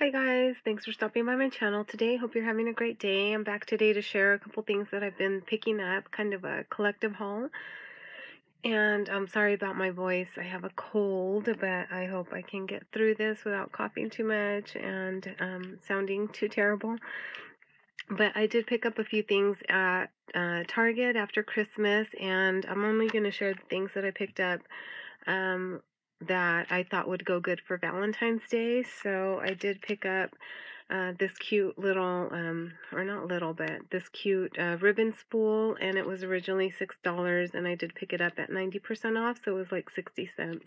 Hi guys, thanks for stopping by my channel today. Hope you're having a great day. I'm back today to share a couple things that I've been picking up, kind of a collective haul. And I'm sorry about my voice. I have a cold, but I hope I can get through this without coughing too much and sounding too terrible. But I did pick up a few things at Target after Christmas, and I'm only going to share the things that I picked up that I thought would go good for Valentine's Day. So I did pick up this cute little, or not little, but this cute ribbon spool, and it was originally $6, and I did pick it up at 90% off, so it was like 60 cents.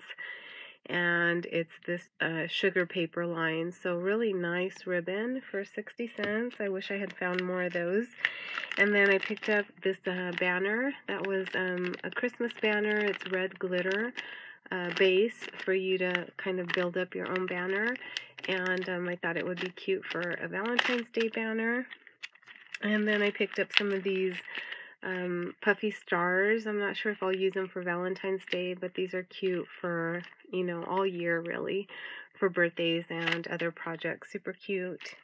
And it's this sugar paper line, so really nice ribbon for 60 cents. I wish I had found more of those. And then I picked up this banner that was a Christmas banner. It's red glitter base for you to kind of build up your own banner, and I thought it would be cute for a Valentine's Day banner. And then I picked up some of these puffy stars. I'm not sure if I'll use them for Valentine's Day, but these are cute for, you know, all year really, for birthdays and other projects. Super cute,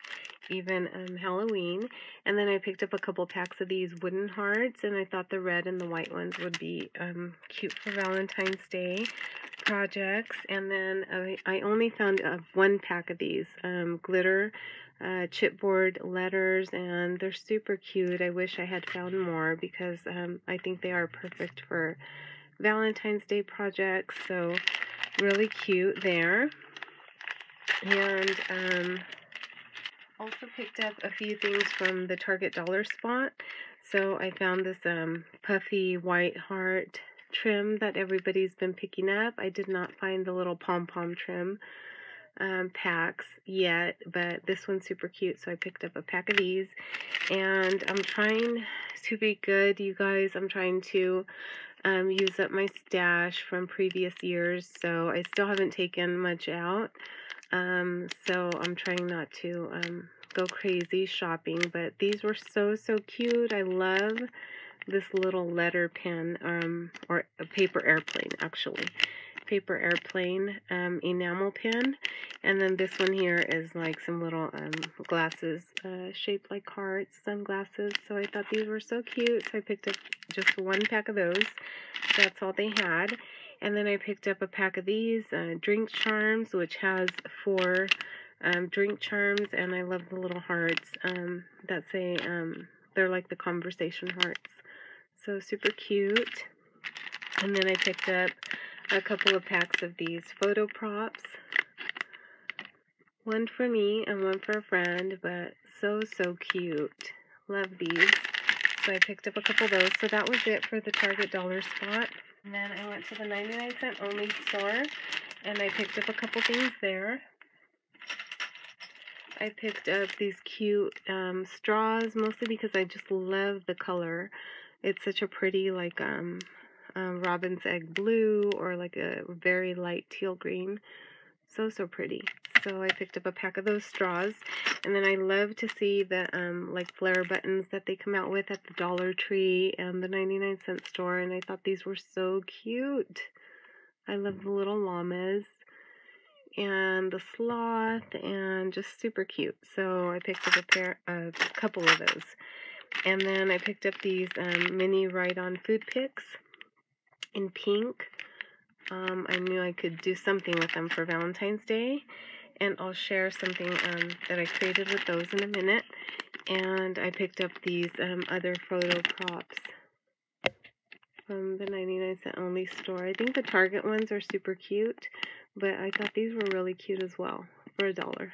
even Halloween. And then I picked up a couple packs of these wooden hearts, and I thought the red and the white ones would be cute for Valentine's Day projects. And then I only found one pack of these glitter chipboard letters, and they're super cute. I wish I had found more because I think they are perfect for Valentine's Day projects. So really cute there. And also picked up a few things from the Target dollar spot. So I found this puffy white heart trim that everybody's been picking up. I did not find the little pom-pom trim packs yet, but this one's super cute, so I picked up a pack of these. And I'm trying to be good, you guys. I'm trying to use up my stash from previous years, so I still haven't taken much out. So I'm trying not to go crazy shopping, but these were so cute. I love this little letter pen, or a paper airplane, actually. Paper airplane enamel pen. And then this one here is like some little glasses shaped like hearts, sunglasses. So I thought these were so cute, so I picked up just one pack of those. That's all they had. And then I picked up a pack of these drink charms, which has 4 drink charms, and I love the little hearts that say they're like the conversation hearts. So super cute. And then I picked up a couple of packs of these photo props. One for me and one for a friend, but so cute. Love these. So I picked up a couple of those. So that was it for the Target dollar spot. And then I went to the 99-cent only store, and I picked up a couple things there. I picked up these cute straws, mostly because I just love the color. It's such a pretty, like, robin's egg blue, or like a very light teal green. So pretty. So I picked up a pack of those straws. And then I love to see the like flare buttons that they come out with at the Dollar Tree and the 99-cent store, and I thought these were so cute. I love the little llamas and the sloth, and just super cute. So I picked up a couple of those. And then I picked up these mini Ride-On food picks in pink. I knew I could do something with them for Valentine's Day, and I'll share something that I created with those in a minute. And I picked up these other photo props from the 99-cent only store. I think the Target ones are super cute, but I thought these were really cute as well for $1.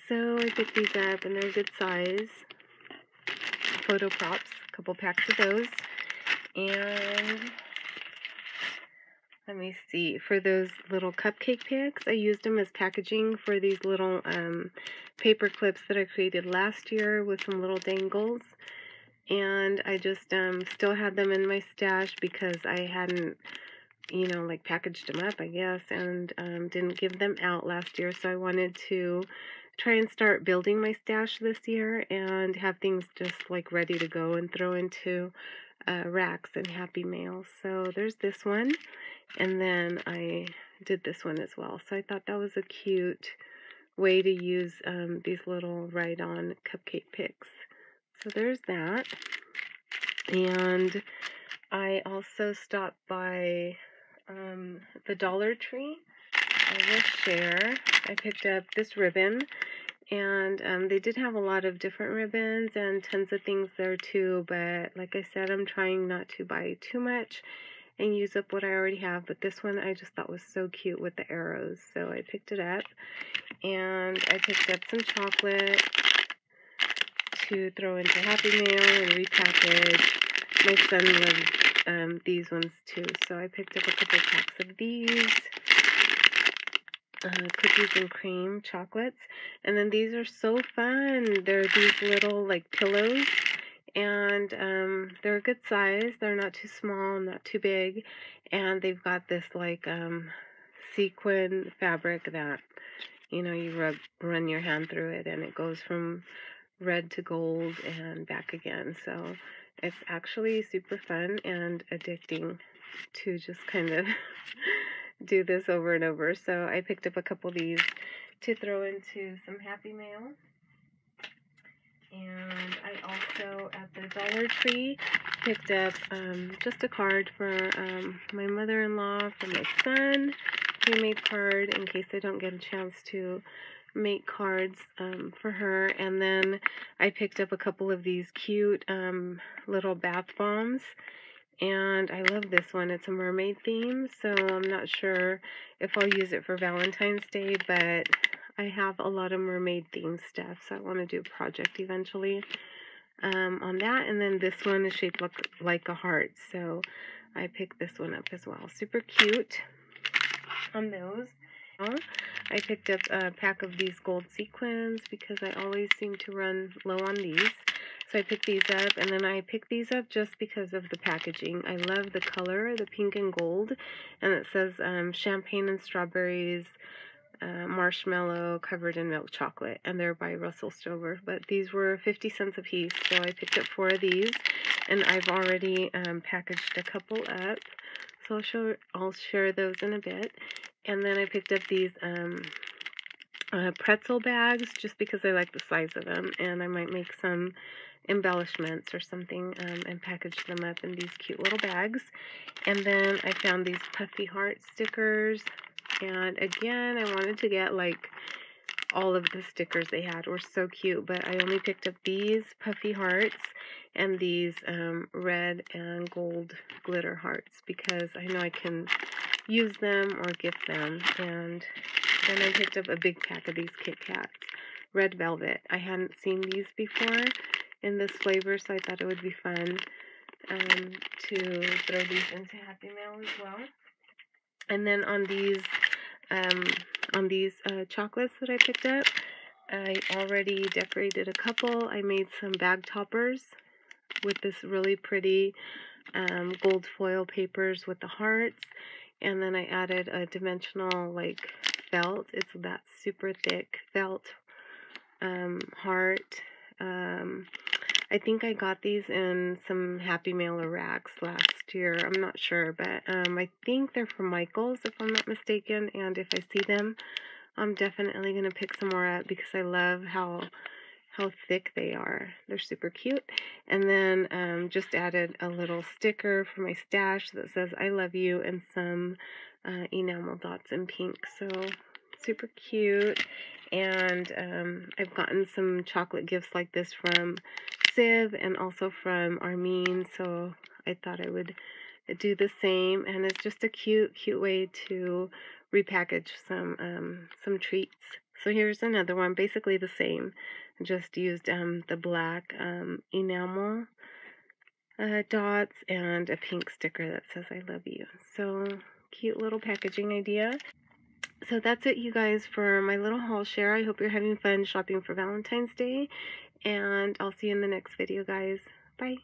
So I picked these up, and they're good size photo props. A couple packs of those. And let me see, for those little cupcake picks, I used them as packaging for these little paper clips that I created last year with some little dangles. And I just still had them in my stash because I hadn't, you know, like packaged them up, I guess, and didn't give them out last year. So I wanted to try and start building my stash this year and have things just like ready to go and throw into racks and Happy Mail. So there's this one, and then I did this one as well. So I thought that was a cute way to use these little ride-on cupcake picks. So there's that. And I also stopped by the Dollar Tree. I will share. I picked up this ribbon, and they did have a lot of different ribbons and tons of things there too, but like I said, I'm trying not to buy too much and use up what I already have. But this one I just thought was so cute with the arrows, so I picked it up. And I picked up some chocolate to throw into Happy Meal and repackage. My son loves these ones too, so I picked up a couple packs of these. Cookies and cream chocolates. And then these are so fun. They're these little like pillows, and they're a good size. They're not too small, not too big, and they've got this like sequin fabric that, you know, you run your hand through it and it goes from red to gold and back again. So it's actually super fun and addicting to just kind of do this over and over. So I picked up a couple of these to throw into some Happy Mail. And I also, at the Dollar Tree, picked up just a card for my mother-in-law, for my son. He made card in case I don't get a chance to make cards for her. And then I picked up a couple of these cute little bath bombs. And I love this one. It's a mermaid theme, so I'm not sure if I'll use it for Valentine's Day, but I have a lot of mermaid themed stuff, so I want to do a project eventually on that. And then this one is shaped like a heart, so I picked this one up as well. Super cute on those. I picked up a pack of these gold sequins because I always seem to run low on these. So I picked these up, and then I picked these up just because of the packaging. I love the color, the pink and gold, and it says champagne and strawberries, marshmallow covered in milk chocolate, and they're by Russell Stover. But these were 50 cents a piece, so I picked up 4 of these, and I've already packaged a couple up, so I'll share those in a bit. And then I picked up these pretzel bags just because I like the size of them, and I might make some embellishments or something and package them up in these cute little bags. And then I found these puffy heart stickers, and again I wanted to get like all of the stickers they had were so cute, but I only picked up these puffy hearts and these red and gold glitter hearts because I know I can use them or gift them. And then I picked up a big pack of these Kit Kats, red velvet. I hadn't seen these before in this flavor, so I thought it would be fun to throw these into Happy Mail as well. And then on these chocolates that I picked up, I already decorated a couple. I made some bag toppers with this really pretty gold foil papers with the hearts, and then I added a dimensional like felt. It's that super thick felt heart. I think I got these in some Happy Mail or racks last year. I'm not sure, but I think they're from Michael's if I'm not mistaken, and if I see them, I'm definitely going to pick some more up because I love how thick they are. They're super cute. And then just added a little sticker for my stash that says I love you and some enamel dots in pink. So super cute. And I've gotten some chocolate gifts like this from Civ and also from Armin, so I thought I would do the same. And it's just a cute way to repackage some treats. So here's another one, basically the same, just used the black enamel dots and a pink sticker that says I love you. So cute little packaging idea. So that's it, you guys, for my little haul share. I hope you're having fun shopping for Valentine's Day, and I'll see you in the next video, guys. Bye.